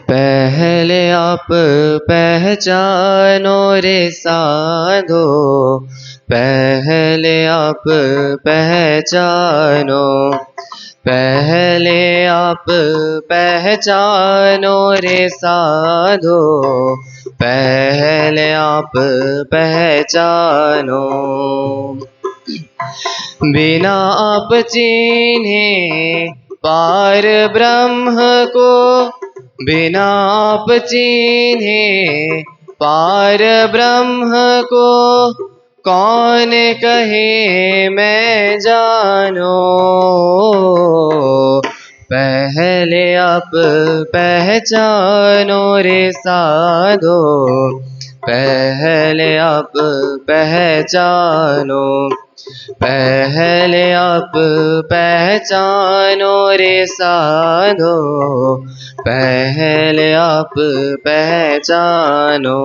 पहले आप पहचानो रे साधो, पहले आप पहचानो, पहले आप पहचानो रे साधो, पहले आप पहचानो। बिना आप चिन्हे पार ब्रह्म को, बिना आप चिन्हे पार ब्रह्म को, कौन कहे मैं जानो। पहले आप पहचानो रे साधो, पहले आप पहचानो, पहले आप पहचानो रे साधो, पहले आप पहचानो।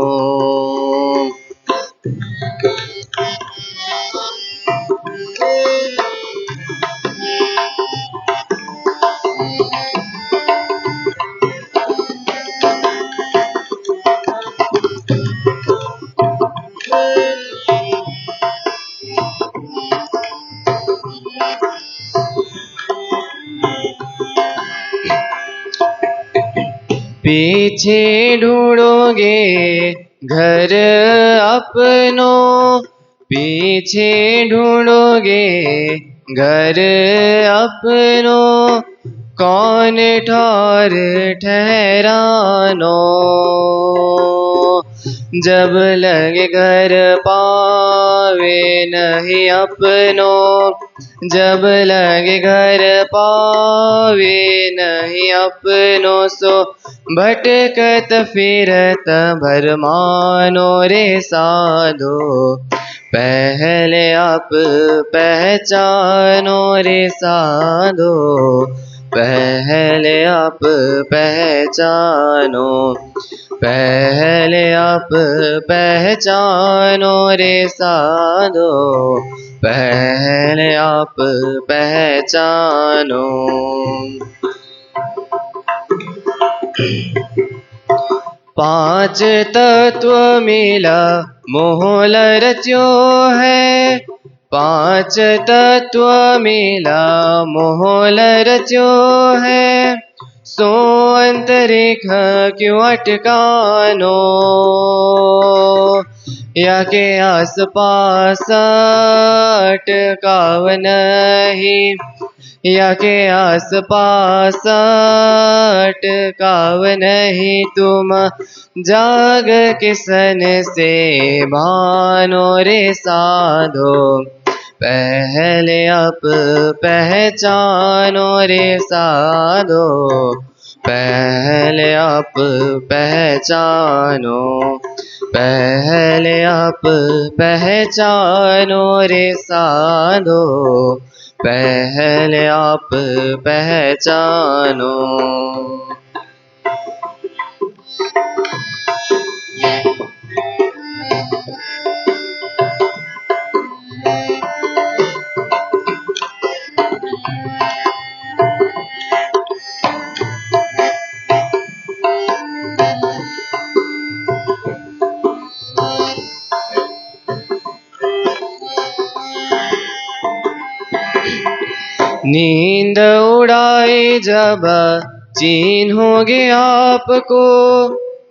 पीछे ढूंढोगे घर अपनों, पीछे ढूंढोगे घर अपनों, कौन ठार ठहरानो। जब लगे घर पावे नहीं अपनों, जब लगे घर पावे नहीं अपनों, सो भटकत फिरत भरमानो रे साधो। पहले आप पहचानो रे साधो, पहले आप पहचानो, पहले आप पहचानो रे साधो, पहले आप पहचानो। पांच तत्व मिला मोहल रच्यो है, पांच तत्व मिला मोहल रच्यो है, सो अंतरिक्ष क्यों अटकानो। या के आस पास अटकाव नहीं, या के आस पास अटकाव नहीं, तुम जाग किसन से भानो रे साधो। पहले आप पहचानो रे साधो, पहले आप पहचानो, पहले आप पहचानो रे साधो, पहले आप पहचानो। नींद उड़ाए जब चिन्होगे आपको,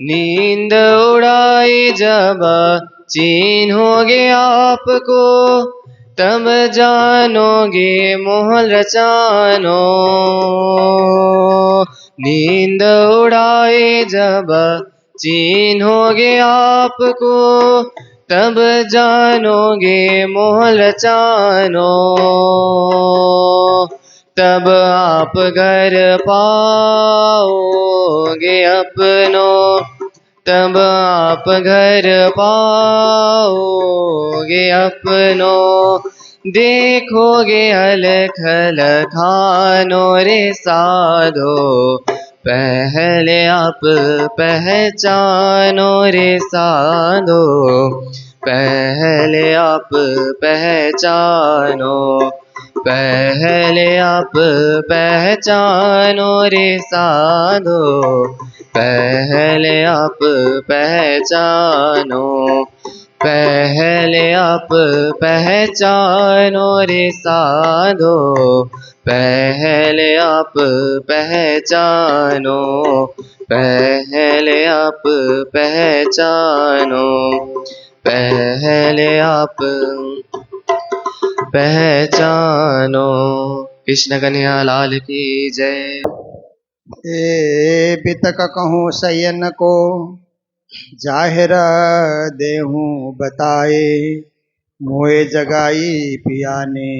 नींद उड़ाए जब चिन्होगे आपको, तब जानोगे मोहल रचानो। नींद उड़ाए जब चिन्होगे आपको, तब जानोगे मोहल रचानो। तब आप घर पाओगे अपनों, तब आप घर पाओगे अपनों, देखोगे अलख लखानो रे साधो। पहले आप पहचानो रे साधो, पहले आप पहचानो, पहले आप पहचानो रे साधो, पहले आप पहचानो, पहले आप पहचानो रे साधो, पहले आप पहचानो, पहले आप पहचानो, पहले आप पहचानो। कृष्ण कन्हैया लाल की जय। ए बितक कहूँ सयन को, जाहिर देहूँ बताए, मोए जगाई पिया ने,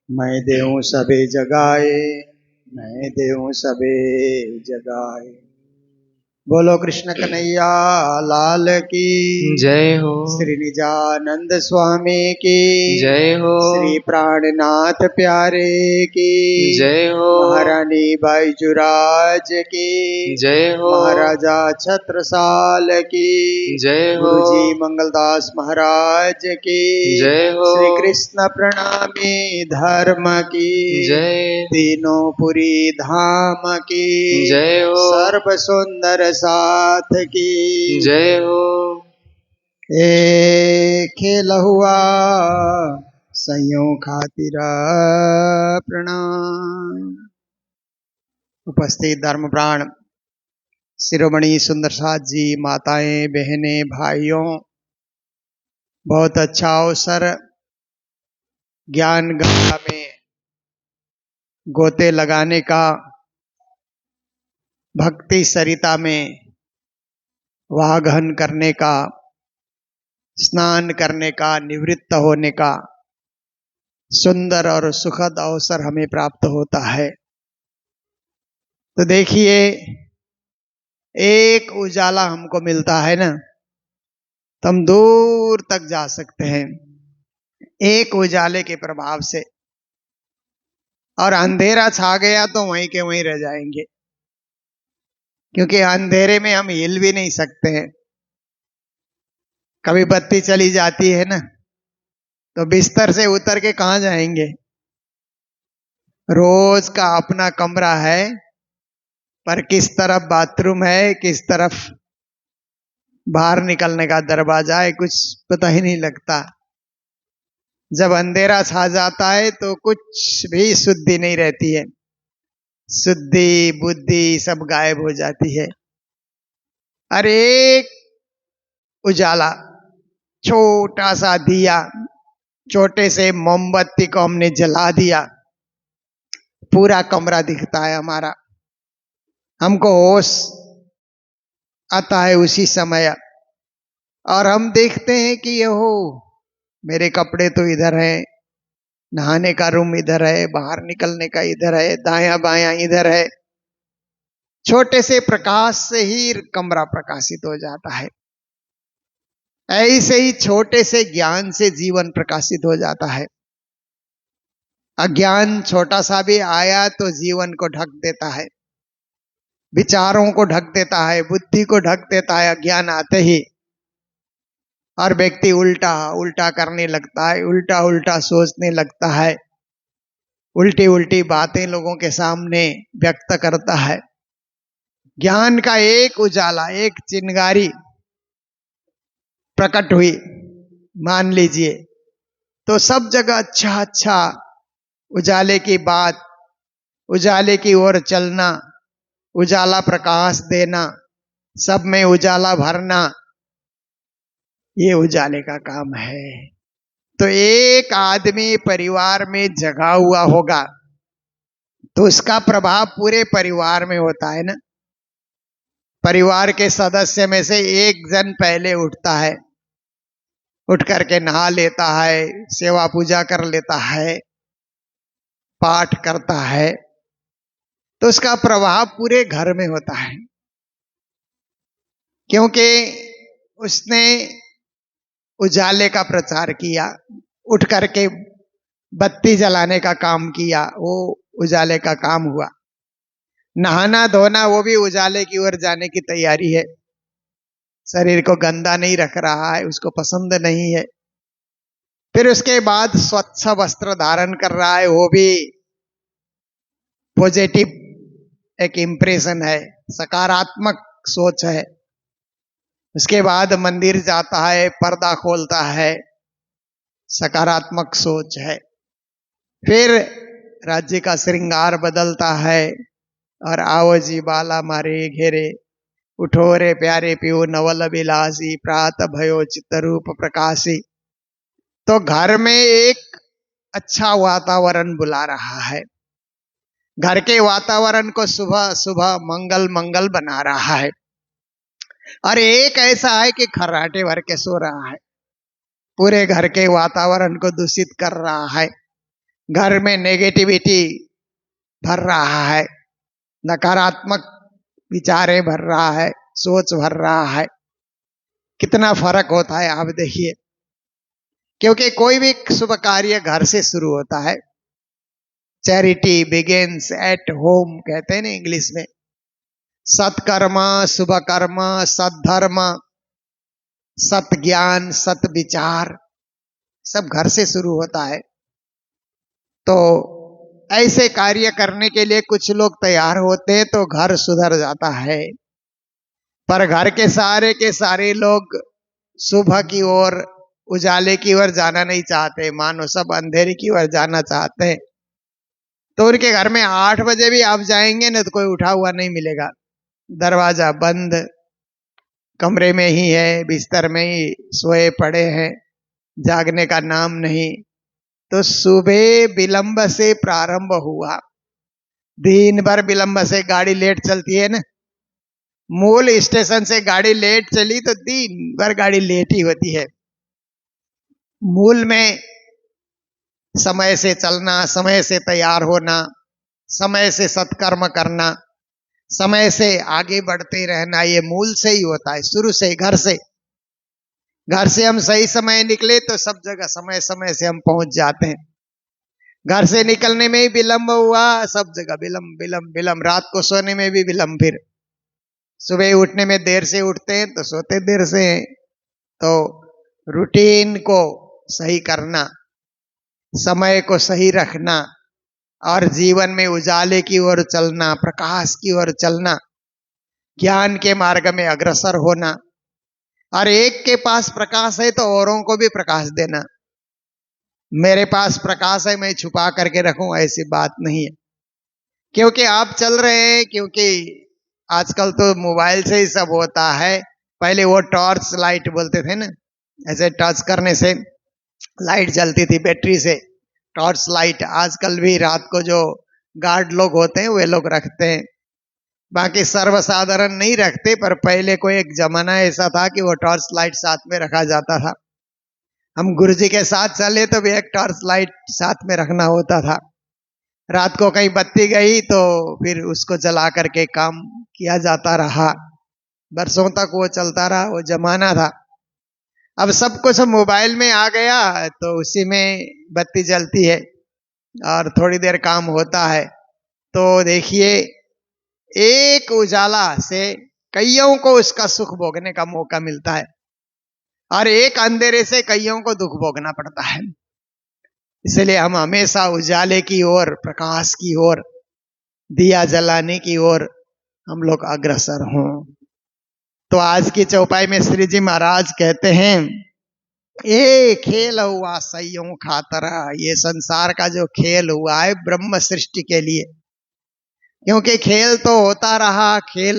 मैं देहूँ सबे जगाए, मैं देहूँ सबे जगाए। बोलो कृष्ण कन्हैया लाल की जय हो, श्री निजानंद स्वामी की जय हो, श्री प्राणनाथ प्यारे की जय हो, महारानी बाईजुराज की जय हो, महाराजा छत्रसाल की जय हो, गुरुजी मंगलदास महाराज की जय हो, श्री कृष्ण प्रणामी धर्म की जय, तीनों पुरी धाम की जय हो, सर्व सुंदर साथ की जय हो। ए खेल हुआ सयों खातिर प्रणाम। उपस्थित धर्म प्राण शिरोमणि सुंदर साथ जी, माताएं, बहनें, भाइयों, बहुत अच्छा अवसर ज्ञान गंगा में गोते लगाने का, भक्ति सरिता में वाहन करने का, स्नान करने का, निवृत्त होने का सुंदर और सुखद अवसर हमें प्राप्त होता है। तो देखिए, एक उजाला हमको मिलता है ना, तो हम दूर तक जा सकते हैं एक उजाले के प्रभाव से, और अंधेरा छा गया तो वहीं के वहीं रह जाएंगे, क्योंकि अंधेरे में हम हिल भी नहीं सकते हैं। कभी बत्ती चली जाती है ना, तो बिस्तर से उतर के कहाँ जाएंगे। रोज का अपना कमरा है, पर किस तरफ बाथरूम है, किस तरफ बाहर निकलने का दरवाजा है, कुछ पता ही नहीं लगता। जब अंधेरा छा जाता है तो कुछ भी शुद्धि नहीं रहती है, शुद्धि बुद्धि सब गायब हो जाती है। अरे एक उजाला, छोटा सा दिया, छोटे से मोमबत्ती को हमने जला दिया, पूरा कमरा दिखता है हमारा। हमको होश आता है उसी समय, और हम देखते हैं कि ये हो मेरे कपड़े तो इधर है, नहाने का रूम इधर है, बाहर निकलने का इधर है, दायां बायां इधर है। छोटे से प्रकाश से ही कमरा प्रकाशित हो जाता है। ऐसे ही छोटे से ज्ञान से जीवन प्रकाशित हो जाता है। अज्ञान छोटा सा भी आया तो जीवन को ढक देता है, विचारों को ढक देता है, बुद्धि को ढक देता है अज्ञान आते ही। और व्यक्ति उल्टा उल्टा करने लगता है, उल्टा उल्टा सोचने लगता है, उल्टी उल्टी बातें लोगों के सामने व्यक्त करता है। ज्ञान का एक उजाला, एक चिंगारी प्रकट हुई, मान लीजिए, तो सब जगह अच्छा अच्छा उजाले की बात, उजाले की ओर चलना, उजाला प्रकाश देना, सब में उजाला भरना, ये उजाले का काम है। तो एक आदमी परिवार में जगा हुआ होगा तो उसका प्रभाव पूरे परिवार में होता है ना। परिवार के सदस्य में से एक जन पहले उठता है, उठ करके नहा लेता है, सेवा पूजा कर लेता है, पाठ करता है, तो उसका प्रभाव पूरे घर में होता है, क्योंकि उसने उजाले का प्रचार किया, उठ करके बत्ती जलाने का काम किया, वो उजाले का काम हुआ। नहाना धोना वो भी उजाले की ओर जाने की तैयारी है। शरीर को गंदा नहीं रख रहा है, उसको पसंद नहीं है, फिर उसके बाद स्वच्छ वस्त्र धारण कर रहा है, वो भी पॉजिटिव एक इम्प्रेशन है, सकारात्मक सोच है। उसके बाद मंदिर जाता है, पर्दा खोलता है, सकारात्मक सोच है। फिर राज्य का श्रृंगार बदलता है और आओ जी बाला मारे घेरे, उठो रे प्यारे पियो नवल बिलासी, प्रात भयो चित्तरूप प्रकाशी। तो घर में एक अच्छा वातावरण बुला रहा है, घर के वातावरण को सुबह सुबह मंगल मंगल बना रहा है। और एक ऐसा है कि खर्राटे भर के सो रहा है, पूरे घर के वातावरण को दूषित कर रहा है, घर में नेगेटिविटी भर रहा है, नकारात्मक विचारें भर रहा है, सोच भर रहा है। कितना फर्क होता है आप देखिए। क्योंकि कोई भी शुभ कार्य घर से शुरू होता है। चैरिटी बिगिंस एट होम कहते हैं ना इंग्लिश में। सत्कर्म, शुभ कर्म, सद्धर्म, सत ज्ञान, सत विचार सब घर से शुरू होता है। तो ऐसे कार्य करने के लिए कुछ लोग तैयार होते हैं तो घर सुधर जाता है। पर घर के सारे लोग सुबह की ओर, उजाले की ओर जाना नहीं चाहते, मानो सब अंधेरे की ओर जाना चाहते हैं। तो उनके घर में 8 बजे भी आप जाएंगे ना तो कोई उठा हुआ नहीं मिलेगा, दरवाजा बंद, कमरे में ही है, बिस्तर में ही सोए पड़े हैं, जागने का नाम नहीं। तो सुबह विलंब से प्रारंभ हुआ, दिन भर विलंब से गाड़ी लेट चलती है ना। मूल स्टेशन से गाड़ी लेट चली तो दिन भर गाड़ी लेट ही होती है। मूल में समय से चलना, समय से तैयार होना, समय से सत्कर्म करना, समय से आगे बढ़ते रहना, ये मूल से ही होता है, शुरू से, घर से। घर से हम सही समय निकले तो सब जगह समय समय से हम पहुंच जाते हैं। घर से निकलने में ही विलंब हुआ, सब जगह विलंब विलंब विलंब, रात को सोने में भी विलंब, फिर सुबह उठने में देर से उठते हैं तो सोते देर से हैं। तो रूटीन को सही करना, समय को सही रखना और जीवन में उजाले की ओर चलना, प्रकाश की ओर चलना, ज्ञान के मार्ग में अग्रसर होना। और एक के पास प्रकाश है तो औरों को भी प्रकाश देना। मेरे पास प्रकाश है मैं छुपा करके रखूं, ऐसी बात नहीं है। क्योंकि आप चल रहे हैं, क्योंकि आजकल तो मोबाइल से ही सब होता है। पहले वो टॉर्च लाइट बोलते थे ना, ऐसे टच करने से लाइट जलती थी, बैटरी से टॉर्च लाइट। आजकल भी रात को जो गार्ड लोग होते हैं वे लोग रखते हैं, बाकी सर्वसाधारण नहीं रखते। पर पहले कोई एक जमाना ऐसा था कि वो टॉर्च लाइट साथ में रखा जाता था। हम गुरुजी के साथ चले तो भी एक टॉर्च लाइट साथ में रखना होता था। रात को कहीं बत्ती गई तो फिर उसको जला करके काम किया जाता रहा, बरसों तक वो चलता रहा, वो जमाना था। अब सब कुछ मोबाइल में आ गया तो उसी में बत्ती जलती है और थोड़ी देर काम होता है। तो देखिए, एक उजाला से कईयों को उसका सुख भोगने का मौका मिलता है और एक अंधेरे से कईयों को दुख भोगना पड़ता है। इसलिए हम हमेशा उजाले की ओर, प्रकाश की ओर, दिया जलाने की ओर हम लोग अग्रसर हों। तो आज की चौपाई में श्री जी महाराज कहते हैं, ये खेल हुआ सैयों खातरा, ये संसार का जो खेल हुआ है ब्रह्म सृष्टि के लिए। क्योंकि खेल तो होता रहा, खेल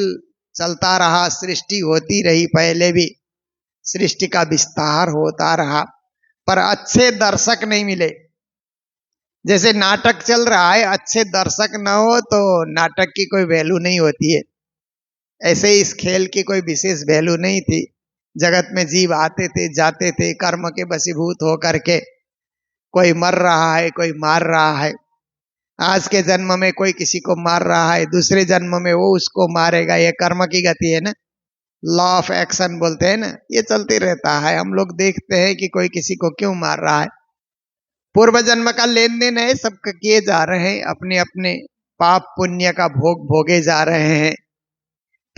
चलता रहा, सृष्टि होती रही, पहले भी सृष्टि का विस्तार होता रहा, पर अच्छे दर्शक नहीं मिले। जैसे नाटक चल रहा है, अच्छे दर्शक न हो तो नाटक की कोई वैल्यू नहीं होती है, ऐसे इस खेल की कोई विशेष वैल्यू नहीं थी। जगत में जीव आते थे जाते थे, कर्म के वशीभूत होकर के, कोई मर रहा है, कोई मार रहा है। आज के जन्म में कोई किसी को मार रहा है, दूसरे जन्म में वो उसको मारेगा। ये कर्म की गति है ना, लॉ ऑफ एक्शन बोलते हैं ना, ये चलते रहता है। हम लोग देखते हैं कि कोई किसी को क्यों मार रहा है, पूर्व जन्म का लेन देन है, सब किए जा रहे हैं, अपने अपने पाप पुण्य का भोग भोगे जा रहे हैं।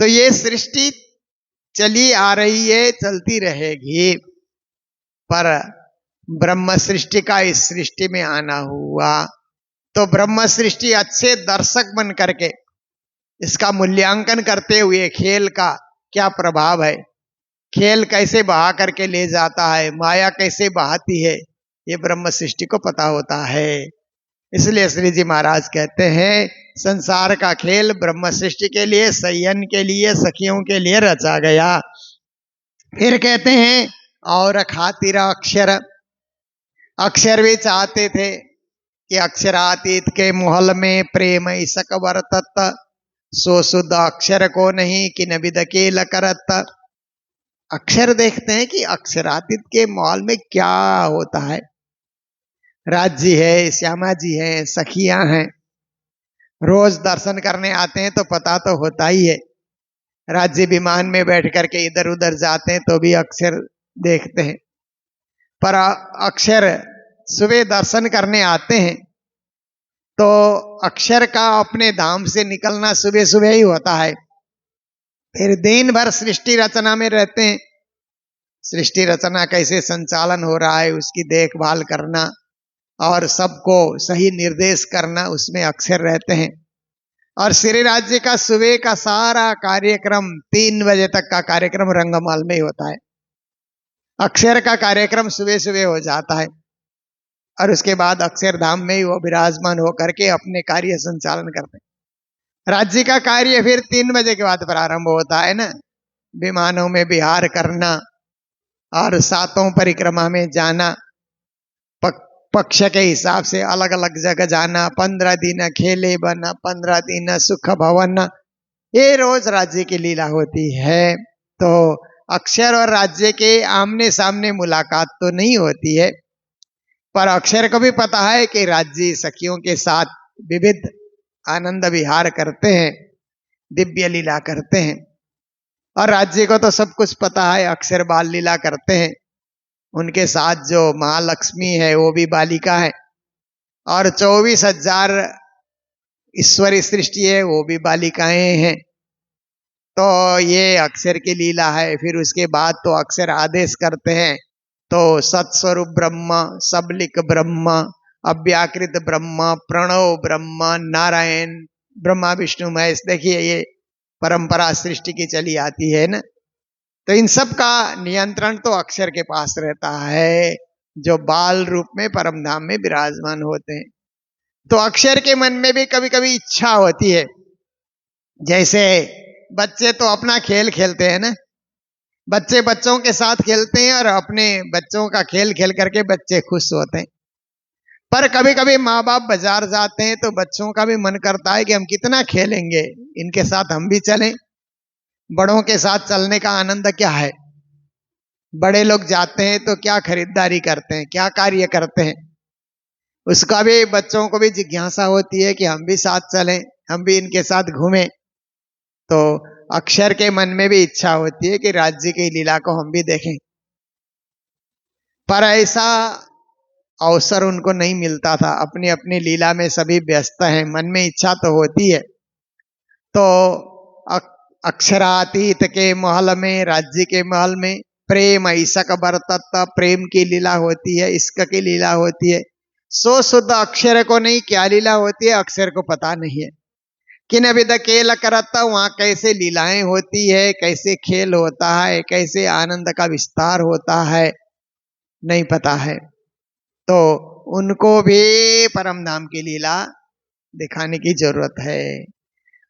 तो ये सृष्टि चली आ रही है, चलती रहेगी, पर ब्रह्म सृष्टि का इस सृष्टि में आना हुआ। तो ब्रह्म सृष्टि अच्छे दर्शक बन करके इसका मूल्यांकन करते हुए खेल का क्या प्रभाव है, खेल कैसे बहा करके ले जाता है, माया कैसे बहाती है, ये ब्रह्म सृष्टि को पता होता है। इसलिए श्री जी महाराज कहते हैं संसार का खेल ब्रह्म सृष्टि के लिए, संयन के लिए, सखियों के लिए रचा गया। फिर कहते हैं और खातिर अक्षर, अक्षर भी चाहते थे कि अक्षरातीत के मोहल में प्रेम इसक वर्तत, सो शुद्ध अक्षर को नहीं कि नबिद केल करत। अक्षर देखते हैं कि अक्षरातीत के मोहल में क्या होता है, राज्य है, श्यामा जी हैं, सखियां हैं, रोज दर्शन करने आते हैं तो पता तो होता ही है। राज्य विमान में बैठ करके इधर उधर जाते हैं तो भी अक्षर देखते हैं, पर अक्षर सुबह दर्शन करने आते हैं तो अक्षर का अपने धाम से निकलना सुबह सुबह ही होता है। फिर दिन भर सृष्टि रचना में रहते हैं, सृष्टि रचना कैसे संचालन हो रहा है उसकी देखभाल करना और सबको सही निर्देश करना, उसमें अक्षर रहते हैं। और श्री राज्य का सुबह का सारा कार्यक्रम 3 बजे तक का कार्यक्रम रंगमहल में ही होता है। अक्षर का कार्यक्रम सुबह सुबह हो जाता है और उसके बाद अक्षरधाम में ही वो विराजमान होकर के अपने कार्य संचालन करते हैं। राज्य का कार्य फिर 3 बजे के बाद प्रारंभ होता है ना, विमानों में विहार करना और 7 परिक्रमा में जाना, पक्ष के हिसाब से अलग अलग जगह जाना, 15 दिन खेले बना, 15 दिन सुख भवन, ये रोज राज्य की लीला होती है। तो अक्षर और राज्य के आमने सामने मुलाकात तो नहीं होती है, पर अक्षर को भी पता है कि राज्य सखियों के साथ विविध आनंद विहार करते हैं, दिव्य लीला करते हैं। और राज्य को तो सब कुछ पता है, अक्षर बाल लीला करते हैं, उनके साथ जो महालक्ष्मी है वो भी बालिका है और 24,000 ईश्वरी सृष्टि है वो भी बालिकाएं हैं। तो ये अक्षर की लीला है। फिर उसके बाद तो अक्षर आदेश करते हैं तो सत्स्वरूप ब्रह्म, सबलिक ब्रह्म, अव्याकृत ब्रह्म, प्रणव ब्रह्म, नारायण, ब्रह्मा विष्णु महेश, देखिए ये परंपरा सृष्टि की चली आती है ना। तो इन सब का नियंत्रण तो अक्षर के पास रहता है जो बाल रूप में परमधाम में विराजमान होते हैं। तो अक्षर के मन में भी कभी कभी इच्छा होती है, जैसे बच्चे तो अपना खेल खेलते हैं ना, बच्चे बच्चों के साथ खेलते हैं और अपने बच्चों का खेल खेल करके बच्चे खुश होते हैं। पर कभी कभी माँ बाप बाजार जाते हैं तो बच्चों का भी मन करता है कि हम कितना खेलेंगे, इनके साथ हम भी चलें। बड़ों के साथ चलने का आनंद क्या है, बड़े लोग जाते हैं तो क्या खरीदारी करते हैं, क्या कार्य करते हैं, उसका भी बच्चों को भी जिज्ञासा होती है कि हम भी साथ चलें, हम भी इनके साथ घूमें। तो अक्षर के मन में भी इच्छा होती है कि राज्य की लीला को हम भी देखें, पर ऐसा अवसर उनको नहीं मिलता था। अपनी अपनी लीला में सभी व्यस्त हैं, मन में इच्छा तो होती है। तो अक्षरातीत के महल में, राज्य के महल में प्रेम ईसक बरतत, प्रेम की लीला होती है, इश्क की लीला होती है। सो शुद्ध अक्षर को नहीं क्या लीला होती है अक्षर को पता नहीं है। किन विद केल करत, वहां कैसे लीलाएं होती है, कैसे खेल होता है, कैसे आनंद का विस्तार होता है, नहीं पता है। तो उनको भी परमधाम की लीला दिखाने की जरूरत है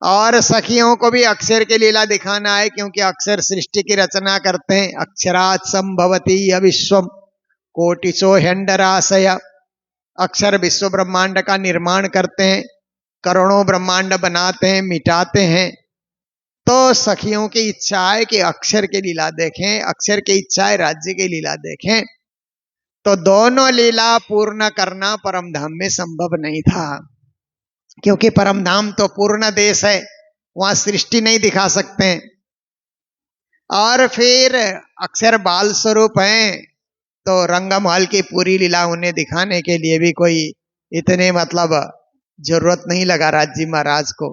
और सखियों को भी अक्षर की लीला दिखाना है, क्योंकि अक्षर सृष्टि की रचना करते हैं। अक्षरात् संभवति विश्वम कोटिशो हेंडराशय, अक्षर विश्व ब्रह्मांड का निर्माण करते हैं, करोड़ों ब्रह्मांड बनाते हैं, मिटाते हैं। तो सखियों की इच्छा है कि अक्षर की लीला देखें, अक्षर की इच्छा है राज्य की लीला देखें। तो दोनों लीला पूर्ण करना परमधाम में संभव नहीं था, क्योंकि परमधाम तो पूर्ण देश है, वहां सृष्टि नहीं दिखा सकते हैं। और फिर अक्षर बाल स्वरूप हैं तो रंगमहल की पूरी लीला उन्हें दिखाने के लिए भी कोई इतने मतलब जरूरत नहीं लगा राज्य महाराज को।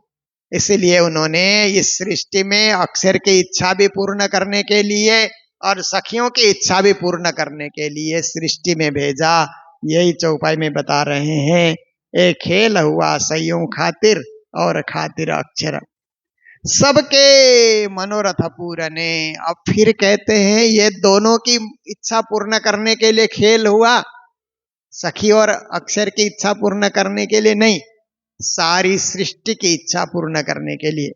इसलिए उन्होंने इस सृष्टि में अक्षर की इच्छा भी पूर्ण करने के लिए और सखियों की इच्छा भी पूर्ण करने के लिए सृष्टि में भेजा। यही चौपाई में बता रहे हैं। एक खेल हुआ सइयों खातिर और खातिर अक्षर, सबके मनोरथ पूरने। अब फिर कहते हैं ये दोनों की इच्छा पूर्ण करने के लिए खेल हुआ, सखी और अक्षर की इच्छा पूर्ण करने के लिए नहीं, सारी सृष्टि की इच्छा पूर्ण करने के लिए।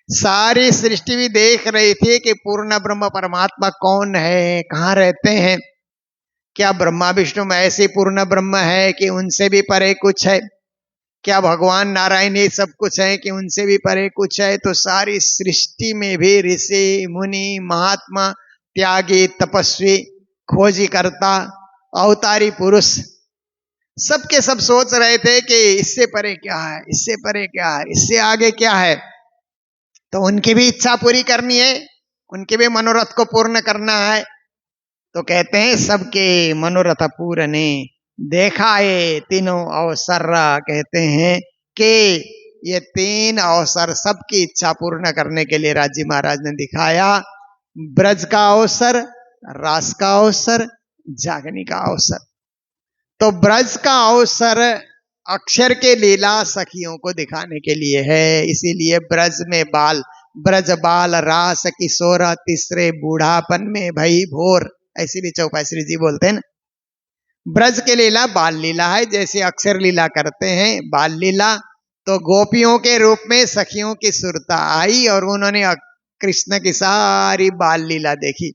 सारी सृष्टि भी देख रही थी कि पूर्ण ब्रह्म परमात्मा कौन है, कहाँ रहते हैं। क्या ब्रह्मा विष्णु में ऐसे पूर्ण ब्रह्म है कि उनसे भी परे कुछ है? क्या भगवान नारायण ये सब कुछ है कि उनसे भी परे कुछ है? तो सारी सृष्टि में भी ऋषि मुनि महात्मा त्यागी तपस्वी खोजी करता अवतारी पुरुष सबके सब सोच रहे थे कि इससे परे क्या है, इससे परे क्या है, इससे आगे क्या है। तो उनकी भी इच्छा पूरी करनी है, उनके भी मनोरथ को पूर्ण करना है। तो कहते हैं सबके मनोरथ पूरने देखा ये तीनों अवसर। कहते हैं कि ये तीन अवसर सबकी इच्छा पूर्ण करने के लिए राजी महाराज ने दिखाया। ब्रज का अवसर, रास का अवसर, जागनी का अवसर। तो ब्रज का अवसर अक्षर के लीला सखियों को दिखाने के लिए है, इसीलिए ब्रज में बाल, ब्रज बाल रास किशोर तीसरे बूढ़ापन में भई भोर, ऐसी भी चौपाई श्री जी बोलते हैं ना। ब्रज के लीला बाल लीला है, जैसे अक्षर लीला करते हैं बाल लीला। तो गोपियों के रूप में सखियों की सुरता आई और उन्होंने कृष्ण की सारी बाल लीला देखी,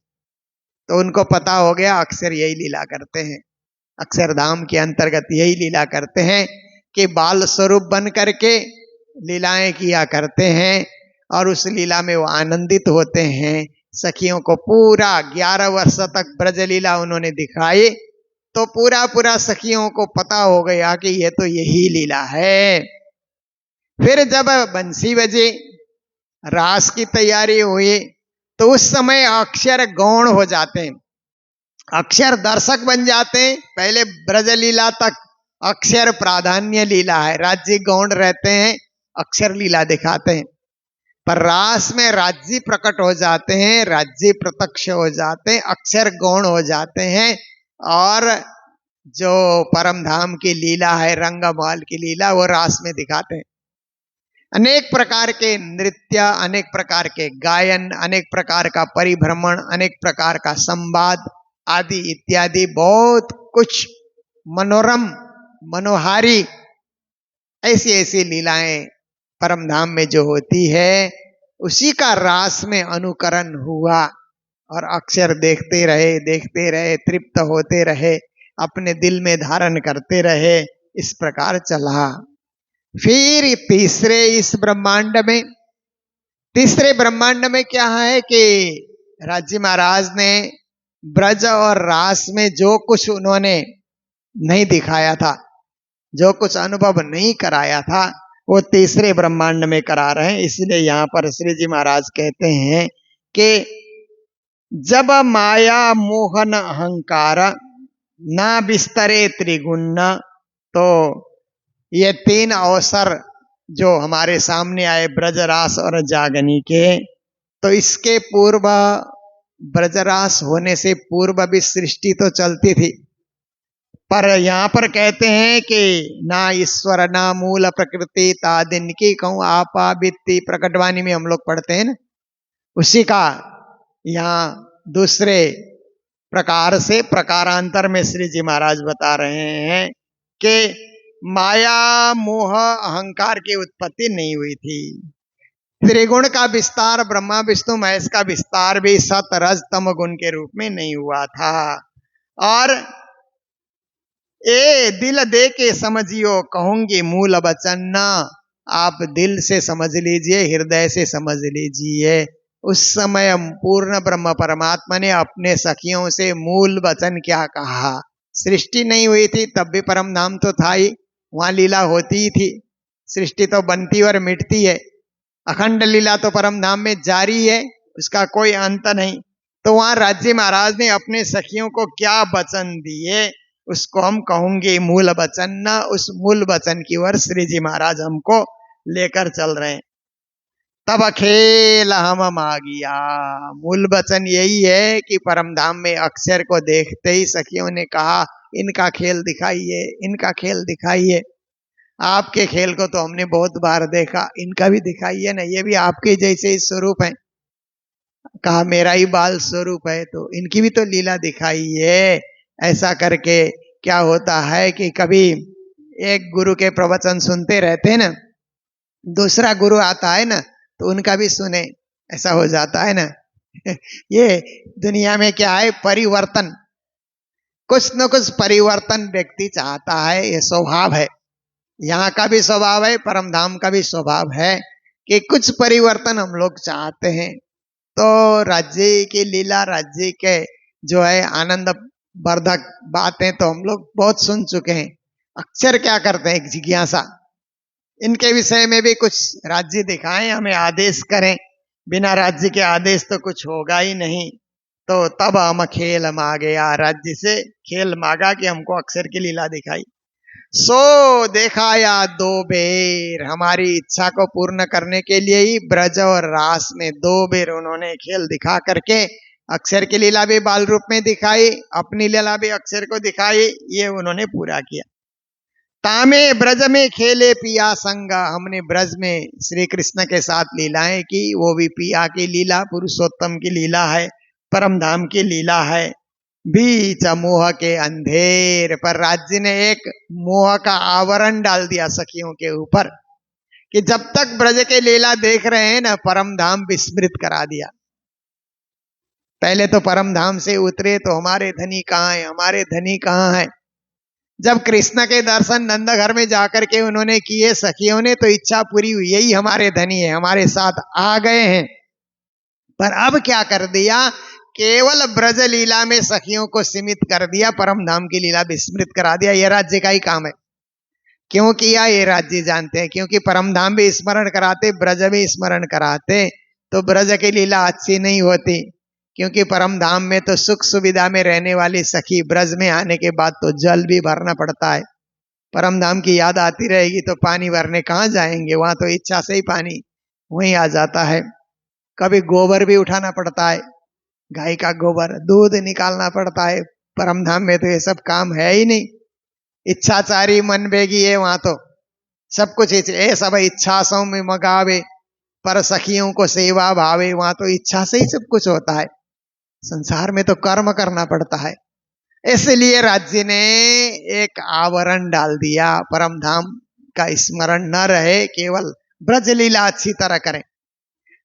तो उनको पता हो गया अक्षर यही लीला करते हैं, अक्षरधाम के अंतर्गत यही लीला करते हैं कि बाल स्वरूप बन करके लीलाएं किया करते हैं और उस लीला में वो आनंदित होते हैं। सखियों को पूरा 11 वर्ष तक ब्रज लीला उन्होंने दिखाई, तो पूरा पूरा सखियों को पता हो गया कि ये तो यही लीला है। फिर जब बंसी बजे, रास की तैयारी हुई, तो उस समय अक्षर गौण हो जाते हैं, अक्षर दर्शक बन जाते हैं। पहले ब्रज लीला तक अक्षर प्राधान्य लीला है, राज्य गौण रहते हैं, अक्षर लीला दिखाते हैं। पर रास में राज्य प्रकट हो जाते हैं, राज्य प्रत्यक्ष हो जाते हैं, अक्षर गौण हो जाते हैं। और जो परम धाम की लीला है, रंगमाल की लीला, वो रास में दिखाते हैं। अनेक प्रकार के नृत्य, अनेक प्रकार के गायन, अनेक प्रकार का परिभ्रमण, अनेक प्रकार का संवाद आदि इत्यादि बहुत कुछ मनोरम मनोहारी ऐसी ऐसी लीलाएं परम धाम में जो होती है, उसी का रास में अनुकरण हुआ और अक्षर देखते रहे, तृप्त होते रहे, अपने दिल में धारण करते रहे, इस प्रकार चला। फिर तीसरे ब्रह्मांड में क्या है कि राजी महाराज ने ब्रज और रास में जो कुछ उन्होंने नहीं दिखाया था, जो कुछ अनुभव नहीं कराया था, वो तीसरे ब्रह्मांड में करा रहे हैं। इसलिए यहाँ पर श्री जी महाराज कहते हैं कि जब माया मोहन अहंकार ना बिस्तरे त्रिगुण, तो ये तीन अवसर जो हमारे सामने आए ब्रजरास और जागनी के, तो इसके पूर्व, ब्रजरास होने से पूर्व भी सृष्टि तो चलती थी। पर यहाँ पर कहते हैं कि ना ईश्वर ना मूल प्रकृति तादिन की कहूँ आपा बित्ती, प्रकटवाणी में हम लोग पढ़ते हैं ना, उसी का यहाँ दूसरे प्रकार से प्रकारांतर में श्री जी महाराज बता रहे हैं कि माया मोह अहंकार की उत्पत्ति नहीं हुई थी। त्रिगुण का विस्तार, ब्रह्मा विष्णु महेश का विस्तार भी सत रज तम गुण के रूप में नहीं हुआ था। और ए दिल दे के समझियो कहूंगी मूल वचन ना, आप दिल से समझ लीजिए, हृदय से समझ लीजिए। उस समय पूर्ण ब्रह्म परमात्मा ने अपने सखियों से मूल वचन क्या कहा। सृष्टि नहीं हुई थी तब भी परम धाम तो था ही, वहां लीला होती ही थी। सृष्टि तो बनती और मिटती है, अखंड लीला तो परम धाम में जारी है, उसका कोई अंत नहीं। तो वहां राज्य महाराज ने अपने सखियों को क्या वचन दिए, उसको हम कहूंगे मूल वचन ना। उस मूल वचन की ओर श्री जी महाराज हमको लेकर चल रहे हैं। तब खेल हम मागिया। मूल वचन यही है कि परम धाम में अक्षर को देखते ही सखियों ने कहा, इनका खेल दिखाइए, इनका खेल दिखाइए। आपके खेल को तो हमने बहुत बार देखा, इनका भी दिखाइए ना, ये भी आपके जैसे ही स्वरूप है। कहा मेरा ही बाल स्वरूप है, तो इनकी भी तो लीला दिखाइए। ऐसा करके क्या होता है कि कभी एक गुरु के प्रवचन सुनते रहते हैं ना, दूसरा गुरु आता है ना, तो उनका भी सुने, ऐसा हो जाता है ना। ये दुनिया में क्या है, परिवर्तन, कुछ न कुछ परिवर्तन व्यक्ति चाहता है, ये स्वभाव है। यहाँ का भी स्वभाव है, परम धाम का भी स्वभाव है कि कुछ परिवर्तन हम लोग चाहते हैं। तो राज्य की लीला, राज्य के जो है आनंद वर्धक बातें तो हम लोग बहुत सुन चुके हैं। अक्षर क्या करते हैं, एक जिज्ञासा, इनके विषय में भी कुछ राज्य दिखाएं, हमें आदेश करें। बिना राज्य के आदेश तो कुछ होगा ही नहीं। तो तब हम खेल मांगे, या राज्य से खेल मांगा कि हमको अक्षर की लीला दिखाई। सो देखाया दो बेर, हमारी इच्छा को पूर्ण करने के लिए ही ब्रज और रास में दो बेर उन्होंने खेल दिखा करके अक्षर की लीला भी बाल रूप में दिखाई, अपनी लीला भी अक्षर को दिखाई, ये उन्होंने पूरा किया। तामे ब्रज में खेले पिया संग, हमने ब्रज में श्री कृष्ण के साथ लीलाएं की, वो भी पिया की लीला, पुरुषोत्तम की लीला है, परम धाम की लीला है। बीच मोह के अंधेर पर राज्य ने एक मोह का आवरण डाल दिया सखियों के ऊपर कि जब तक ब्रज के लीला देख रहे हैं ना, परम धाम विस्मृत करा दिया। पहले तो परम धाम से उतरे तो हमारे धनी कहाँ है, हमारे धनी कहाँ है। जब कृष्ण के दर्शन नंद घर में जाकर के उन्होंने किए सखियों ने, तो इच्छा पूरी हुई, यही हमारे धनी है, हमारे साथ आ गए हैं। पर अब क्या कर दिया, केवल ब्रज लीला में सखियों को सीमित कर दिया, परम धाम की लीला विस्मृत करा दिया। यह राज्य का ही काम है। क्यों किया ये राज्य जानते हैं, क्योंकि परम धाम भी स्मरण कराते, ब्रज भी स्मरण कराते, तो ब्रज की लीला अच्छी नहीं होती। क्योंकि परम धाम में तो सुख सुविधा में रहने वाली सखी ब्रज में आने के बाद तो जल भी भरना पड़ता है। परम धाम की याद आती रहेगी तो पानी भरने कहाँ जाएंगे, वहां तो इच्छा से ही पानी वहीं आ जाता है। कभी गोबर भी उठाना पड़ता है, गाय का गोबर, दूध निकालना पड़ता है। परम धाम में तो ये सब काम है ही नहीं। इच्छाचारी मन बेगी है वहां तो, सब कुछ ये सब इच्छा सौ में मगावे, पर सखियों को सेवा भावे, वहां तो इच्छा से ही सब कुछ होता है। संसार में तो कर्म करना पड़ता है। इसलिए राज्य ने एक आवरण डाल दिया, परम धाम का स्मरण न रहे, केवल ब्रज लीला अच्छी तरह करें।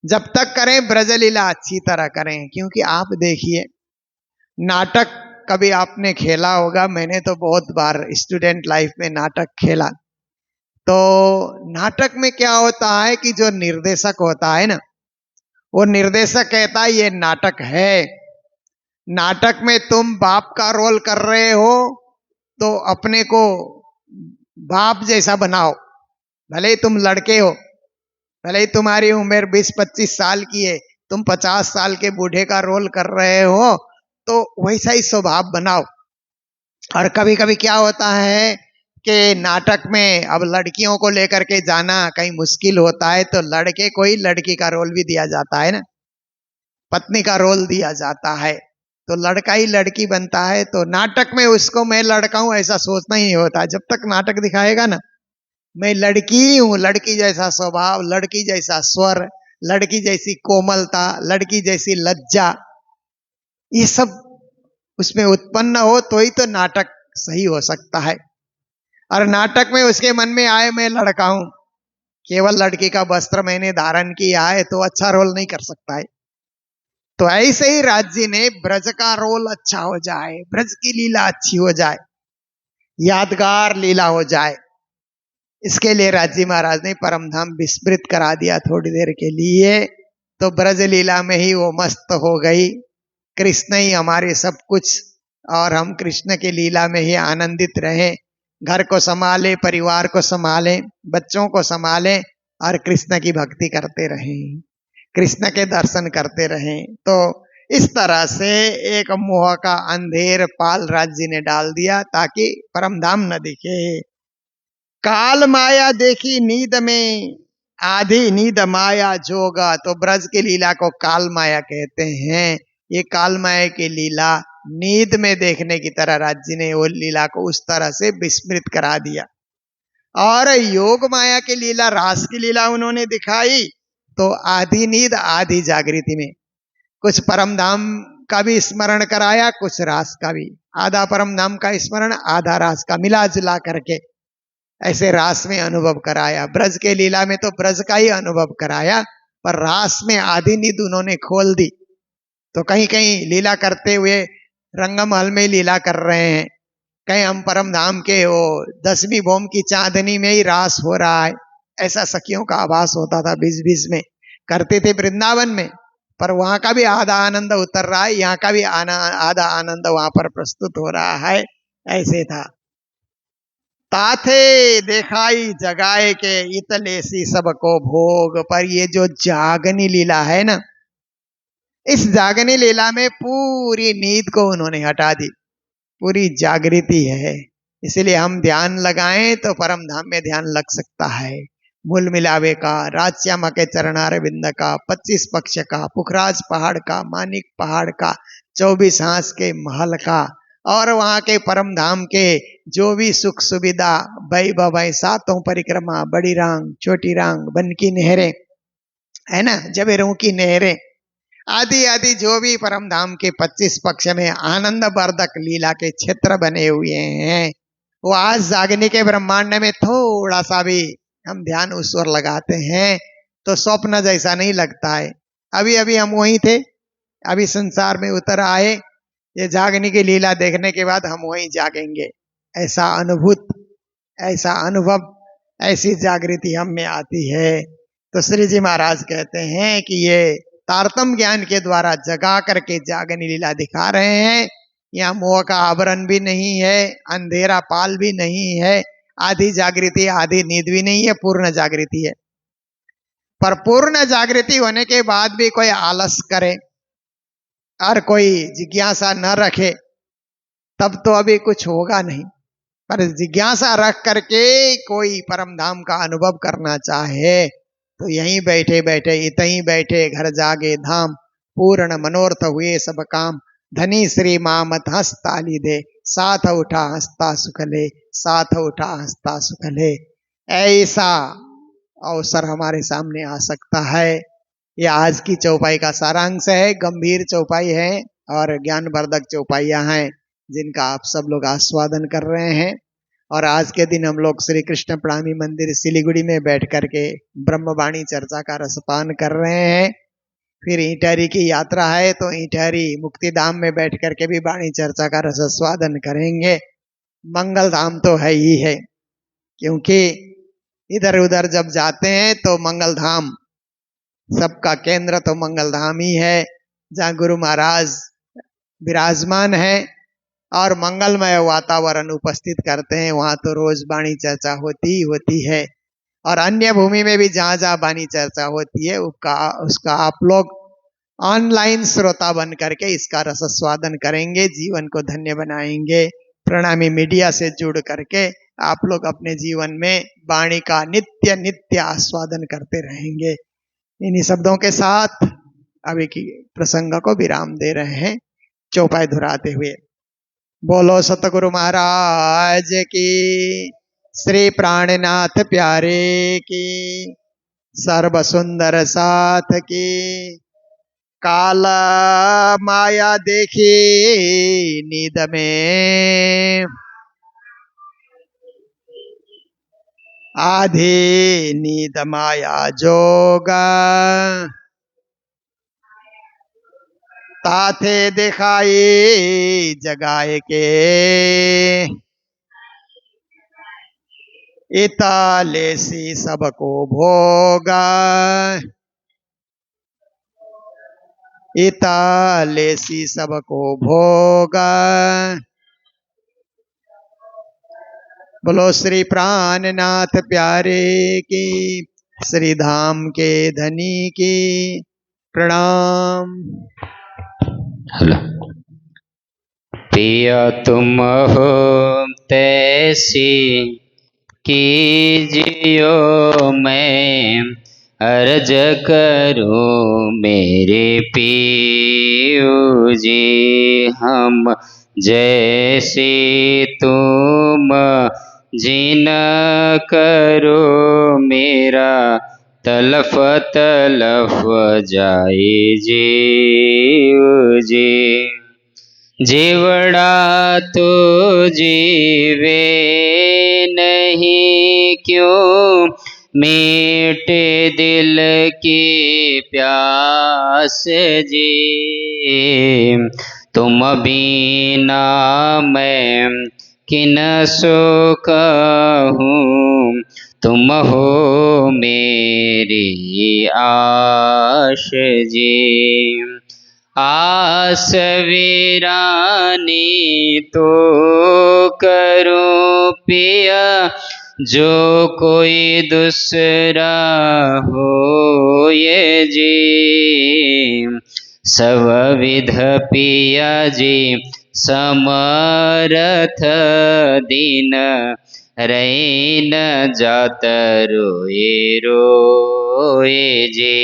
जब तक करें ब्रज लीला अच्छी तरह करें। क्योंकि आप देखिए, नाटक कभी आपने खेला होगा, मैंने तो बहुत बार स्टूडेंट लाइफ में नाटक खेला। तो नाटक में क्या होता है कि जो निर्देशक होता है ना, वो निर्देशक कहता है ये नाटक है, नाटक में तुम बाप का रोल कर रहे हो तो अपने को बाप जैसा बनाओ। भले ही तुम लड़के हो, भले ही तुम्हारी उम्र 20-25 साल की है, तुम 50 साल के बूढ़े का रोल कर रहे हो तो वैसा ही स्वभाव बनाओ। और कभी कभी क्या होता है कि नाटक में अब लड़कियों को लेकर के जाना कहीं मुश्किल होता है, तो लड़के को ही लड़की का रोल भी दिया जाता है ना, पत्नी का रोल दिया जाता है, तो लड़का ही लड़की बनता है। तो नाटक में उसको मैं लड़का हूं ऐसा सोचना ही नहीं होता। जब तक नाटक दिखाएगा ना, मैं लड़की हूं, लड़की जैसा स्वभाव, लड़की जैसा स्वर, लड़की जैसी कोमलता, लड़की जैसी लज्जा, ये सब उसमें उत्पन्न हो तो ही तो नाटक सही हो सकता है। और नाटक में उसके मन में आए मैं लड़का हूं, केवल लड़की का वस्त्र मैंने धारण किया है, तो अच्छा रोल नहीं कर सकता है। तो ऐसे ही राज्य ने ब्रज का रोल अच्छा हो जाए, ब्रज की लीला अच्छी हो जाए, यादगार लीला हो जाए, इसके लिए राज्य महाराज ने परम धाम विस्मृत करा दिया थोड़ी देर के लिए। तो ब्रज लीला में ही वो मस्त हो गई, कृष्ण ही हमारे सब कुछ, और हम कृष्ण की लीला में ही आनंदित रहें, घर को संभाले, परिवार को संभालें, बच्चों को संभालें, और कृष्ण की भक्ति करते रहें, कृष्ण के दर्शन करते रहें। तो इस तरह से एक मोह का अंधेर पाल राज्य ने डाल दिया ताकि परम धाम न दिखे। काल माया देखी नींद में, आधि नींद माया जोगा, तो ब्रज की लीला को काल माया कहते हैं। ये काल माया की लीला नींद में देखने की तरह राज्य ने वो लीला को उस तरह से विस्मृत करा दिया। और योग माया की लीला, रास की लीला उन्होंने दिखाई तो आधी नींद आधी जागृति में, कुछ परम धाम का भी स्मरण कराया, कुछ रास का भी, आधा परम धाम का स्मरण आधा रास का, मिला जुला करके ऐसे रास में अनुभव कराया। ब्रज के लीला में तो ब्रज का ही अनुभव कराया, पर रास में आधी नींद उन्होंने खोल दी। तो कहीं कहीं लीला करते हुए रंगमहल में लीला कर रहे हैं, कहीं हम परम धाम के वो 10वीं भौम की चांदनी में ही रास हो रहा है, ऐसा सखियों का आभास होता था। बीच बीच में करते थे वृंदावन में, पर वहां का भी आधा आनंद उतर रहा है, यहाँ का भी आधा आनंद वहां पर प्रस्तुत हो रहा है, ऐसे था। ताथे देखाई जगाए के इतले सी सबको भोग। पर ये जो जागनी लीला है ना, इस जागनी लीला में पूरी नींद को उन्होंने हटा दी, पूरी जागृति है। इसलिए हम ध्यान लगाएं तो परम धाम में ध्यान लग सकता है। मूल मिलावे का, राजश्यामा के चरणार बिंद का, 25 पक्ष का, पुखराज पहाड़ का, मानिक पहाड़ का, 24 हांस के महल का, और वहां के परम धाम के जो भी सुख सुविधा, वैभव, 7 परिक्रमा, बड़ी रांग, छोटी रांग, बन की नहरें है ना, जबेरों की नहरें, आदि आदि जो भी परम धाम के 25 पक्ष में आनंद वर्धक लीला के क्षेत्र बने हुए हैं, वो आज जागने के ब्रह्मांड में थोड़ा सा भी हम ध्यान उस ओर लगाते हैं तो स्वप्न जैसा नहीं लगता है। अभी अभी हम वहीं थे, अभी संसार में उतर आए, ये जागने की लीला देखने के बाद हम वहीं जागेंगे, ऐसा अनुभूत, ऐसा अनुभव, ऐसी जागृति हम में आती है। तो श्री जी महाराज कहते हैं कि ये तारतम ज्ञान के द्वारा जगा करके जागनी लीला दिखा रहे हैं। यहाँ मोह का आवरण भी नहीं है, अंधेरा पाल भी नहीं है, आधी जागृति आधी नींद भी नहीं है, पूर्ण जागृति है। पर पूर्ण जागृति होने के बाद भी कोई आलस करे और कोई जिज्ञासा न रखे, तब तो अभी कुछ होगा नहीं। पर जिज्ञासा रख करके कोई परम धाम का अनुभव करना चाहे तो यहीं बैठे बैठे, इतहीं बैठे घर जागे धाम, पूर्ण मनोरथ हुए सब काम, धनी श्री मामत हंस ताली दे, साथ उठा हंसता सुख ले, साथ उठा हंसता सुख ले। ऐसा अवसर हमारे सामने आ सकता है। यह आज की चौपाई का सारांश है। गंभीर चौपाई है और ज्ञानवर्धक चौपाइयां हैं जिनका आप सब लोग आस्वादन कर रहे हैं। और आज के दिन हम लोग श्री कृष्ण प्रणामी मंदिर सिलीगुड़ी में बैठ करके ब्रह्मवाणी चर्चा का रसपान कर रहे हैं। फिर ईटहरी की यात्रा है तो ईटहरी मुक्तिधाम में बैठ करके भी वाणी चर्चा का रसस्वादन करेंगे। मंगल धाम तो है ही है, क्योंकि इधर उधर जब जाते हैं तो मंगल धाम, सबका केंद्र तो मंगल धाम ही है, जहाँ गुरु महाराज विराजमान है और मंगलमय वातावरण उपस्थित करते हैं, वहां तो रोज वाणी चर्चा होती ही होती है। और अन्य भूमि में भी जहां जहां वाणी चर्चा होती है उसका आप लोग ऑनलाइन श्रोता बन करके इसका रसस्वादन करेंगे, जीवन को धन्य बनाएंगे। प्रणामी मीडिया से जुड़ करके आप लोग अपने जीवन में वाणी का नित्य नित्य आस्वादन करते रहेंगे। इन्हीं शब्दों के साथ अभी की प्रसंग को विराम दे रहे हैं, चौपाई दोहराते हुए। बोलो सतगुरु महाराज की, श्री प्राणनाथ प्यारे की, सर्व सुंदर साथ की। काल माया देखी नींद में, आधी नींद माया जोगा, ताथे दिखाई जगाए के, इतालेसी सबको भोगा, इतालेसी सबको भोगा। बोलो श्री प्राणनाथ प्यारे की, श्री धाम के धनी की प्रणाम। पिया तुम हो तैसी कीजियो मैं अर्ज करूं मेरे पीऊ जी, हम जैसे तुम जिन करो मेरा तलफ तलफ जाए जीव जी। जीवड़ा तो जीवे नहीं क्यों, मीठे दिल की प्यास जी। तुम बिना मैं किन सो कहूँ, तुम हो मेरी आश जी। आस वीरानी तो करूं पिया, जो कोई दूसरा हो ये जी। सब विध पिया जी समरथ दीन, रही न जात रोए रोए जी।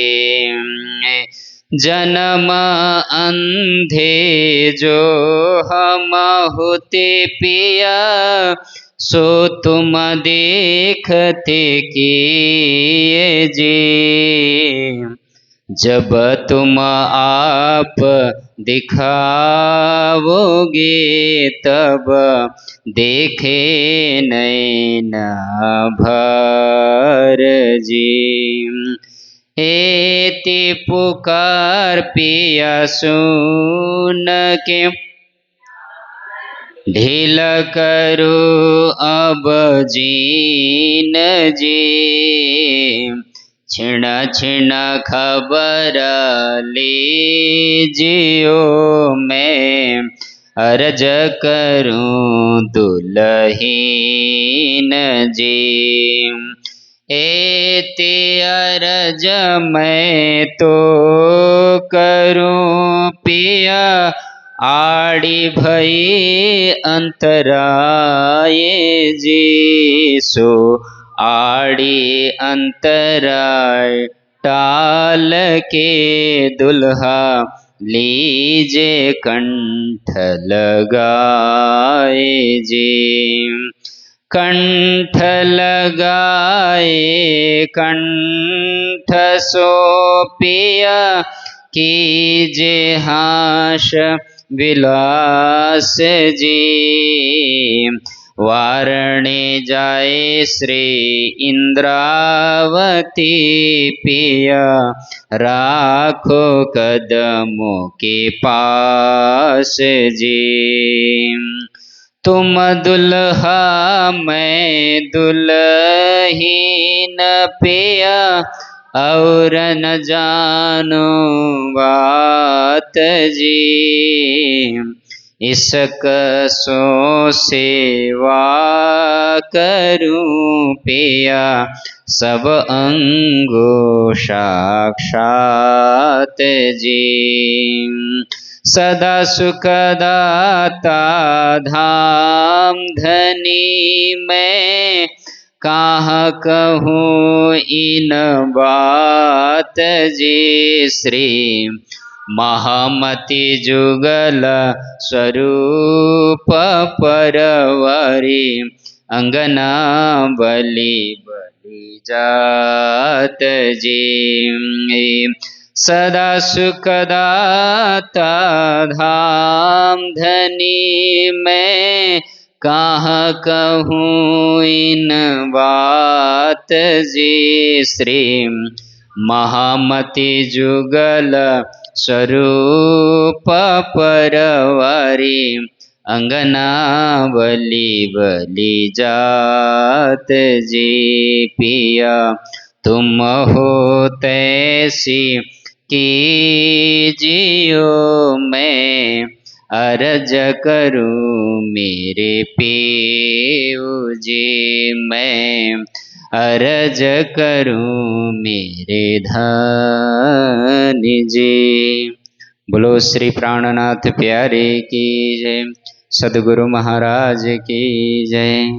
जन्म अंधे जो हम होते पिया, सो तुम देखते किए जी। जब तुम आप दिखाओगे, तब देखे नैन भर जी। एति पुकार पिया सुन के, ढील करो अब जीन जी। छिण छिण खबर लीजियो, मैं अर्ज करूं दुलहीन जी। एति अर्ज मैं तो करूं पिया, आड़ी भई अंतराय जी। सो आड़ी अंतराय टाल के, दुल्हा लीजे कंठ लगाए जी। कंठ लगाए कंठ सो पिया, कीजे हास विलास जी। वारणे जाए श्री इंद्रावती पिया, राखो कदमों के पास जी। तुम दुल्हा मैं दुल्हीन पिया, और न जानो बात जी। इसक सो सेवा करूं पिया, सब अंगो साक्षात जी। सदा सुखदाता धाम धनी मैं, कहाँ कहूँ इन बात जी। श्री महामति जुगल स्वरूप परवारी, अंगना बलि बलि जात जी। सदा सुखदाता धाम धनी मैं, कहाँ कहूँ इन बात जी। श्री महामति जुगल स्वरूप परवारी, अंगना बलि बलि जात जी। पिया तुम हो तैसी कीजियो, मैं अर्ज करूं मेरे पीऊ जी। मैं अर्ज करूं मेरे धन जी। बोलो श्री प्राणनाथ प्यारे की जय। सद्गुरु महाराज की जय।